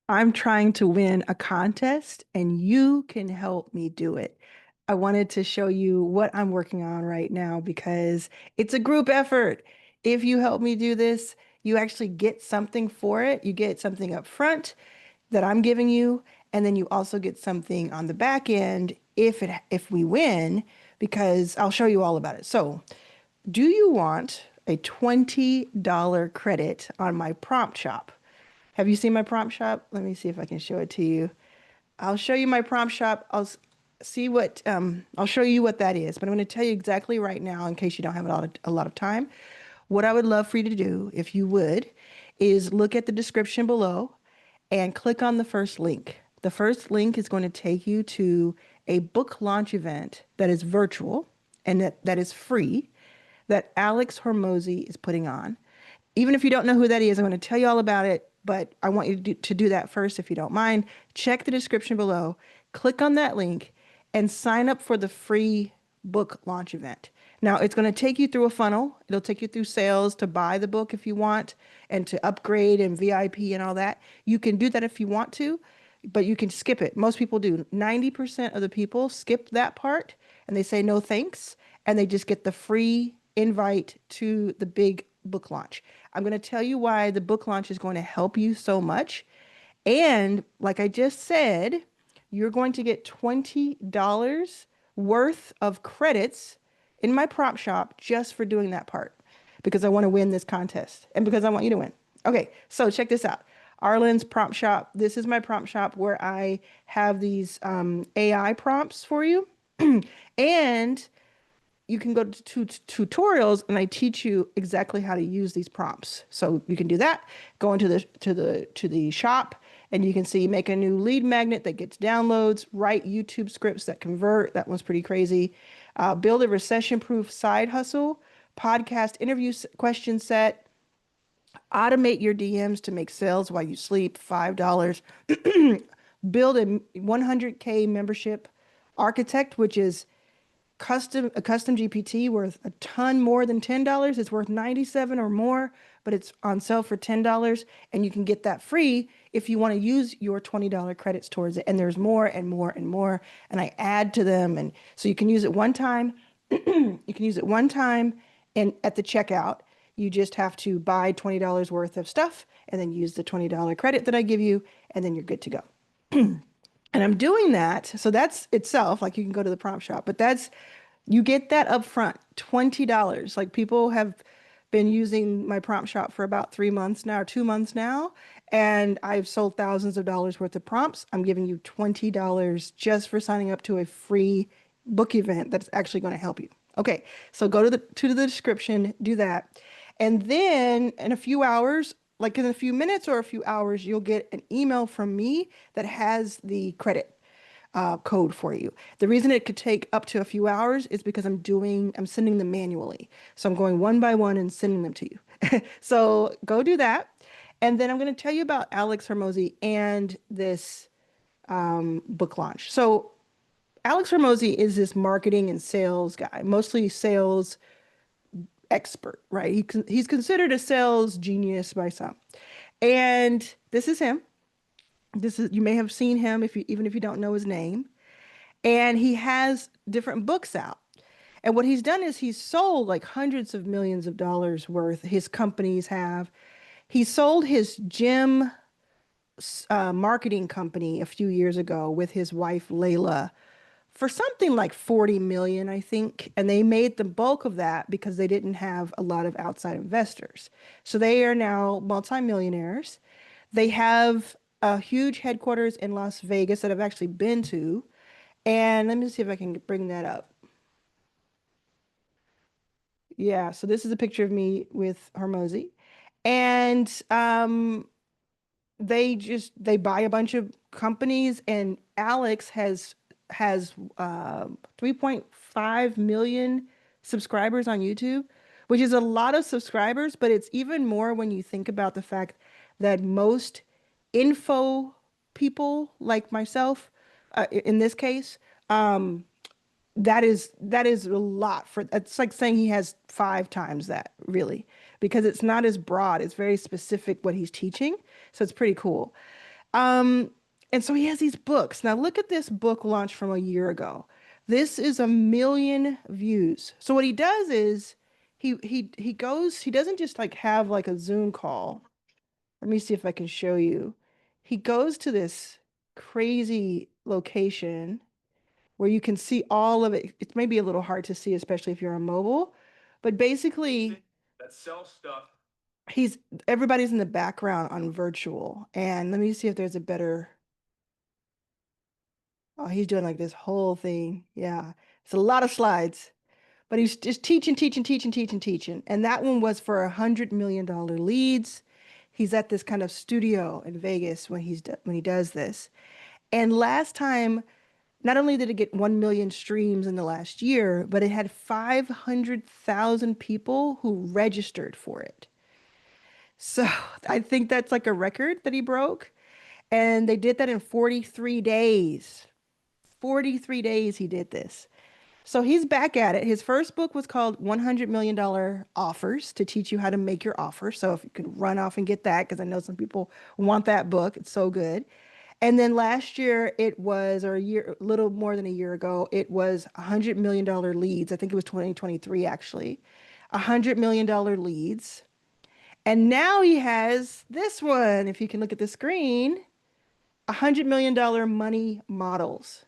I'm trying to win a contest and you can help me do it. I wanted to show you what I'm working on right now because it's a group effort. If you help me do this, you actually get something for it. You get something up front that I'm giving you, and then you also get something on the back end if we win, because I'll show you all about it. So, do you want a $20 credit on my prompt shop? Have you seen my prompt shop? Let me see if I can show it to you. I'll show you my prompt shop. See what I'll show you what that is, but I'm going to tell you exactly right now in case you don't have a lot of time. What I would love for you to do, if you would, is look at the description below and click on the first link. The first link is going to take you to a book launch event that is virtual and that is free that Alex Hormozy is putting on. Even if you don't know who that is, I'm going to tell you all about it, but I want you to do that first if you don't mind. Check the description below, click on that link, and sign up for the free book launch event. Now, it's going to take you through a funnel. It'll take you through sales to buy the book if you want and to upgrade and VIP and all that. You can do that if you want to, but you can skip it. Most people do. 90% of the people skip that part and they say no thanks, and they just get the free invite to the big book launch. I'm going to tell you why the book launch is going to help you so much. And like I just said, you're going to get $20 worth of credits in my prop shop just for doing that part because I want to win this contest and because I want you to win. Okay, so check this out. Arlan's prompt shop. This is my prompt shop where I have these AI prompts for you. And you can go to tutorials and I teach you exactly how to use these prompts. So you can do that. Go into the shop and you can see make a new lead magnet that gets downloads, write YouTube scripts that convert. That one's pretty crazy. Build a recession-proof side hustle, podcast interview question set, automate your DMs to make sales while you sleep, $5. Build a 100K membership architect, which is a custom GPT worth a ton more than $10. It's worth 97 or more, but it's on sale for $10 and you can get that free if you want to use your $20 credits towards it. And there's more and more and more and I add to them, and so you can use it one time. You can use it one time and at the checkout, you just have to buy $20 worth of stuff and then use the $20 credit that I give you and then you're good to go. And I'm doing that. So that's itself, like you can go to the prompt shop, but you get that up front, $20. Like people have been using my prompt shop for about 3 months now or 2 months now, and I've sold thousands of dollars worth of prompts. I'm giving you $20 just for signing up to a free book event that's actually going to help you. Okay, so go to the description, do that. And then in a few hours, like in a few minutes or a few hours, you'll get an email from me that has the credit code for you. The reason it could take up to a few hours is because I'm sending them manually. So I'm going one by one and sending them to you. So go do that. And then I'm going to tell you about Alex Hormozy and this book launch. So Alex Hormozy is this marketing and sales guy, mostly sales expert, right? He's considered a sales genius by some. And this is him. You may have seen him even if you don't know his name. And he has different books out. And what he's done is he's sold like hundreds of millions of dollars worth. His companies have. He sold his gym marketing company a few years ago with his wife Layla for something like 40 million, I think. And they made the bulk of that because they didn't have a lot of outside investors. So they are now multimillionaires. They have a huge headquarters in Las Vegas that I've actually been to. And let me see if I can bring that up. Yeah, so this is a picture of me with Hormozy. And they buy a bunch of companies, and Alex has 3.5 million subscribers on YouTube, which is a lot of subscribers, but it's even more when you think about the fact that most info people like myself, in this case, um, that is a lot for. It's like saying he has 5 times that, really, because it's not as broad. It's very specific what he's teaching, so it's pretty cool. Um, and so he has these books. Now look at this book launch from a year ago. This is 1 million views. So what he does is he goes, he doesn't just like have like a Zoom call. Let me see if I can show you. He goes to this crazy location where you can see all of it. It may be a little hard to see, especially if you're on mobile, but basically that sell stuff. he's everybody's in the background on virtual. And let me see if there's a better. Oh, he's doing like this whole thing. Yeah. It's a lot of slides, but he's just teaching, teaching, teaching, teaching, teaching. And that one was for $100 million leads. He's at this kind of studio in Vegas when when he does this. And last time, not only did it get 1 million streams in the last year, but it had 500,000 people who registered for it. So I think that's like a record that he broke. And they did that in 43 days. 43 days he did this. So he's back at it. His first book was called $100 million Offers to teach you how to make your offer. So if you could run off and get that, because I know some people want that book, it's so good. And then last year it was, or a year, a little more than a year ago, it was $100 million leads. I think it was 2023 actually. $100 million leads. And now he has this one, if you can look at the screen, $100 million money models.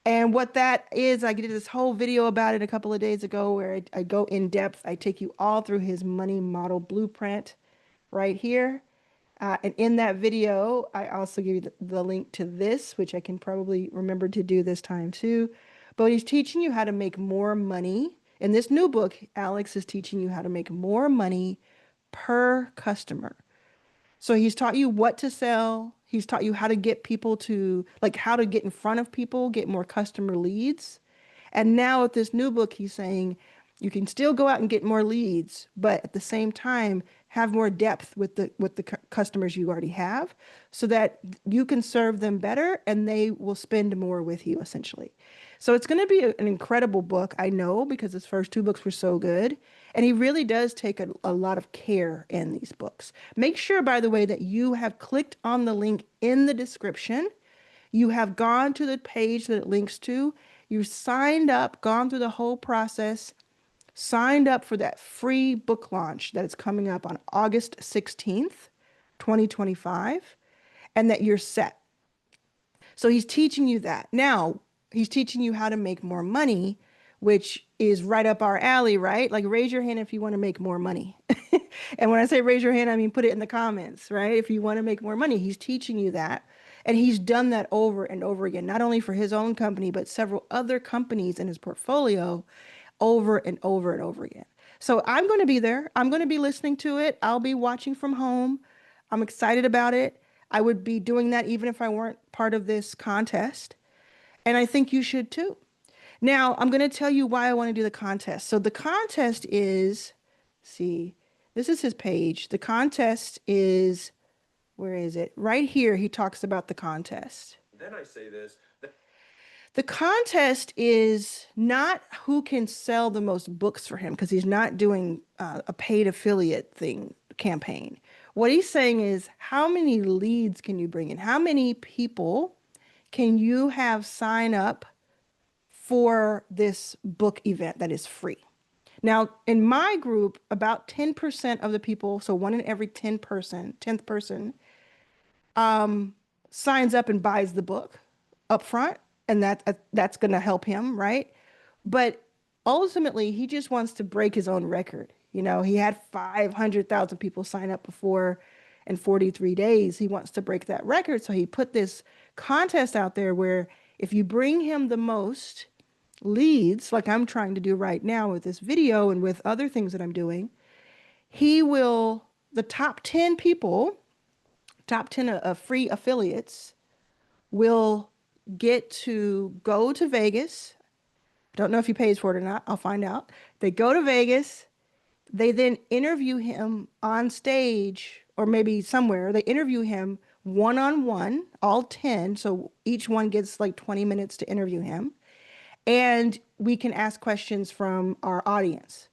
And what that is, I did this whole video about it a couple of days ago where I go in depth. I take you all through his money model blueprint right here. And in that video, I also give you the link to this, which I can probably remember to do this time too. But he's teaching you how to make more money. In this new book, Alex is teaching you how to make more money per customer. So he's taught you what to sell. He's taught you how to get people to, like, how to get in front of people, get more customer leads. And now with this new book, he's saying you can still go out and get more leads, but at the same time, have more depth with the customers you already have so that you can serve them better and they will spend more with you essentially. So it's going to be an incredible book, I know, because his first two books were so good. And he really does take a lot of care in these books. Make sure, by the way, that you have clicked on the link in the description. You have gone to the page that it links to. You signed up, gone through the whole process, signed up for that free book launch that is coming up on August 16th, 2025, and that you're set. So he's teaching you that. Now, he's teaching you how to make more money, which is right up our alley, right? Like raise your hand if you want to make more money. And when I say raise your hand, I mean put it in the comments, right? If you want to make more money, he's teaching you that. And he's done that over and over again, not only for his own company, but several other companies in his portfolio over and over and over again. So I'm going to be there. I'm going to be listening to it. I'll be watching from home. I'm excited about it. I would be doing that even if I weren't part of this contest. And I think you should too. Now, I'm going to tell you why I want to do the contest. So the contest is, see, this is his page. The contest is, where is it? Right here, he talks about the contest. Then I say this. The contest is not who can sell the most books for him because he's not doing a paid affiliate thing campaign. What he's saying is how many leads can you bring in? How many people can you have sign up for this book event that is free? Now, in my group, about 10% of the people, so one in every 10th person, signs up and buys the book up front, and that's going to help him, right? But ultimately, he just wants to break his own record. You know, he had 500,000 people sign up before in 43 days. He wants to break that record, so he put this contest out there where if you bring him the most leads, like I'm trying to do right now with this video and with other things that I'm doing, he will, the top 10 people, top 10 of free affiliates will get to go to Vegas. Don't know if he pays for it or not. I'll find out. They go to Vegas. They then interview him on stage or maybe somewhere. They interview him one on one, all 10. So each one gets like 20 minutes to interview him. And we can ask questions from our audience.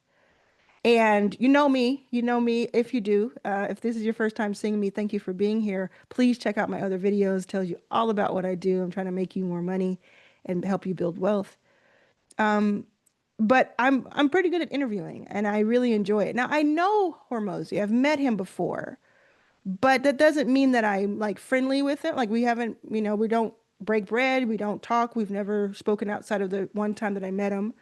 And you know me. If you do, if this is your first time seeing me, thank you for being here. Please check out my other videos. Tells you all about what I do. I'm trying to make you more money and help you build wealth. But I'm pretty good at interviewing and I really enjoy it. Now I know Hormozy. I've met him before, but that doesn't mean that I'm like friendly with him. Like we haven't, we don't break bread, we don't talk. We've never spoken outside of the one time that I met him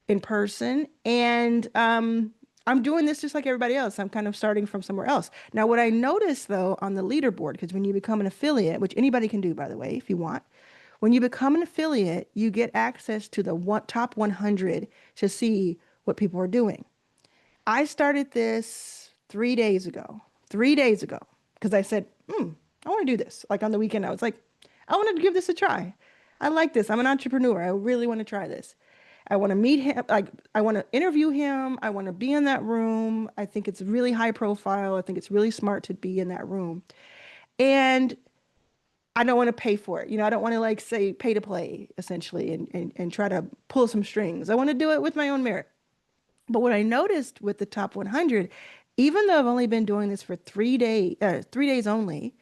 in person. And I'm doing this just like everybody else. I'm kind of starting from somewhere else. Now, what I noticed though on the leaderboard, because when you become an affiliate, which anybody can do, by the way, if you want, when you become an affiliate, you get access to the top 100 to see what people are doing. I started this 3 days ago, 3 days ago, because I said, I want to do this. Like on the weekend, I was like, I want to give this a try. I like this. I'm an entrepreneur. I really want to try this. I want to meet him. Like, I want to interview him. I want to be in that room. I think it's really high profile. I think it's really smart to be in that room. And I don't want to pay for it. I don't want to like say pay to play essentially and try to pull some strings. I want to do it with my own merit. But what I noticed with the top 100, even though I've only been doing this for 3 days, 3 days only,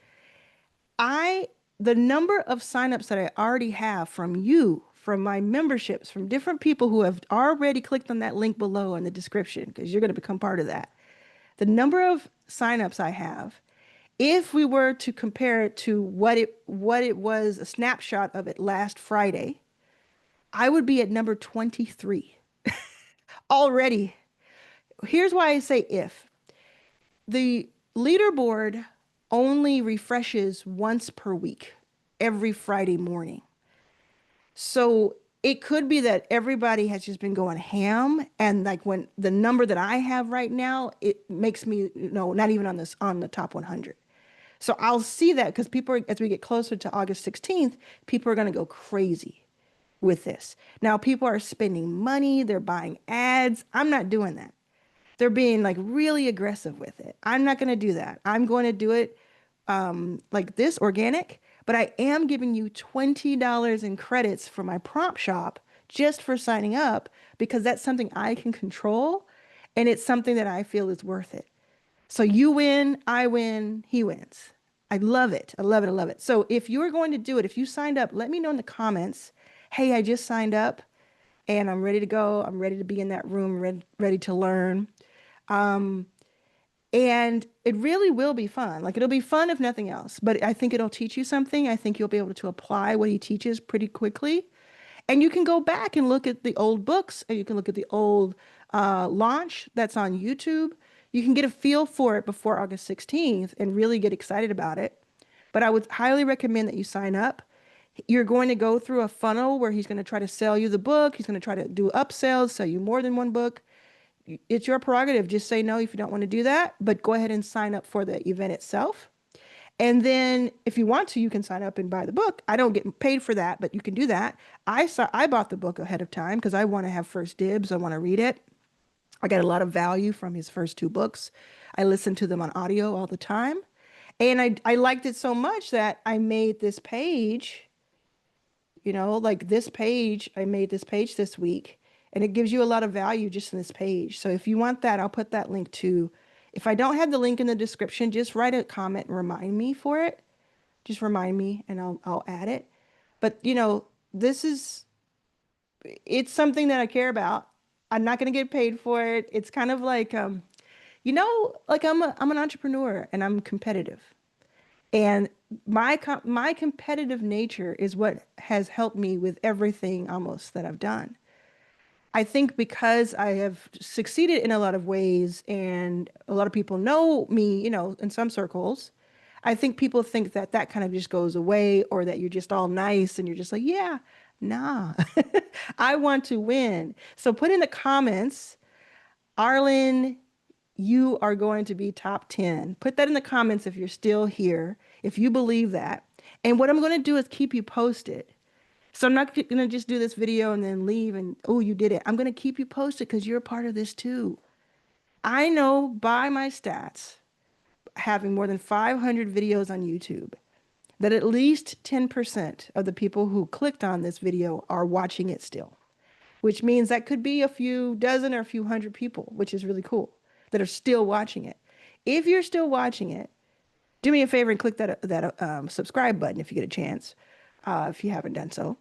I the number of signups that I already have from you, from my memberships, from different people who have already clicked on that link below in the description, because you're going to become part of that. The number of signups I have, if we were to compare it to what it was a snapshot of it last Friday, I would be at number 23 already. Here's why I say if. The leaderboard only refreshes once per week, every Friday morning. So it could be that everybody has just been going ham. And like when the number that I have right now, it makes me, not even on the top 100. So I'll see that because as we get closer to August 16th, people are going to go crazy with this. Now, people are spending money, they're buying ads. I'm not doing that. They're being like really aggressive with it. I'm not going to do that. I'm going to do it like this organic, but I am giving you $20 in credits for my prompt shop just for signing up because that's something I can control and it's something that I feel is worth it. So you win, I win, he wins. I love it. I love it. I love it. So if you're going to do it, if you signed up, let me know in the comments. Hey, I just signed up and I'm ready to go. I'm ready to be in that room, ready to learn. And it really will be fun. Like it'll be fun if nothing else, but I think it'll teach you something. I think you'll be able to apply what he teaches pretty quickly. And you can go back and look at the old books, and you can look at the old launch that's on YouTube. You can get a feel for it before August 16th and really get excited about it. But I would highly recommend that you sign up. You're going to go through a funnel where he's going to try to sell you the book. He's going to try to do upsells, sell you more than one book. It's your prerogative. Just say no if you don't want to do that, but go ahead and sign up for the event itself. And then if you want to, you can sign up and buy the book. I don't get paid for that, but you can do that. I bought the book ahead of time because I want to have first dibs. I want to read it. I got a lot of value from his first two books. I listen to them on audio all the time. And I liked it so much that I made this page, like this page, I made this page this week, and it gives you a lot of value just in this page. So if you want that, I'll put that link too. If I don't have the link in the description, just write a comment and remind me for it. Just remind me and I'll add it. But this is it's something that I care about. I'm not going to get paid for it. It's kind of like like I'm an entrepreneur and I'm competitive. And my competitive nature is what has helped me with everything almost that I've done. I think because I have succeeded in a lot of ways and a lot of people know me, in some circles, I think people think that that kind of just goes away or that you're just all nice and you're just like, yeah, nah, I want to win. So put in the comments, Arlan, you are going to be top 10. Put that in the comments if you're still here, if you believe that. And what I'm going to do is keep you posted. So I'm not going to just do this video and then leave and, oh, you did it. I'm going to keep you posted because you're a part of this too. I know by my stats, having more than 500 videos on YouTube, that at least 10% of the people who clicked on this video are watching it still. which means that could be a few dozen or a few hundred people, which is really cool that are still watching it. If you're still watching it, do me a favor and click that subscribe button if you get a chance, if you haven't done so.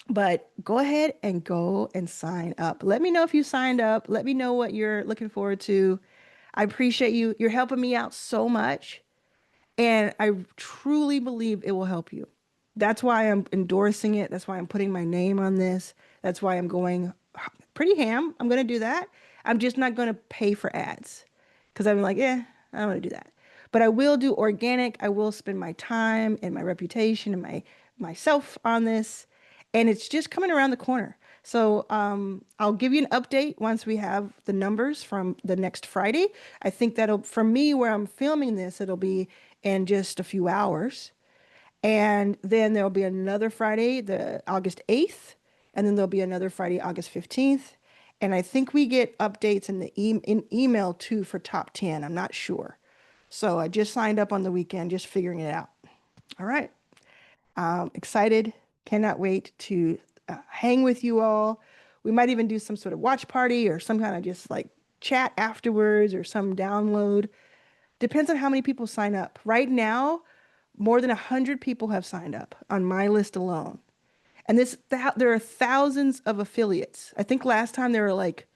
But go ahead and go and sign up. Let me know if you signed up. Let me know what you're looking forward to. I appreciate you. You're helping me out so much. And I truly believe it will help you. That's why I'm endorsing it. That's why I'm putting my name on this. That's why I'm going pretty ham. I'm going to do that. I'm just not going to pay for ads because I'm like, I don't want to do that. But I will do organic. I will spend my time and my reputation and myself on this. And it's just coming around the corner. So I'll give you an update once we have the numbers from the next Friday. I think that'll, for me, where I'm filming this, it'll be in just a few hours. And then there'll be another Friday, the August 8th, and then there'll be another Friday, August 15th. And I think we get updates in the in email too for top 10. I'm not sure. So I just signed up on the weekend, just figuring it out. All right. Excited. Cannot wait to hang with you all. We might even do some sort of watch party or some kind of just like chat afterwards or some download. Depends on how many people sign up. Right now, more than 100 people have signed up on my list alone. And there are thousands of affiliates. I think last time there were like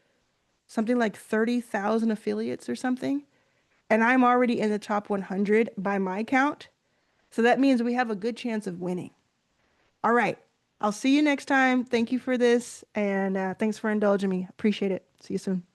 something like 30,000 affiliates or something. And I'm already in the top 100 by my count. So that means we have a good chance of winning. All right. I'll see you next time. Thank you for this. And thanks for indulging me. Appreciate it. See you soon.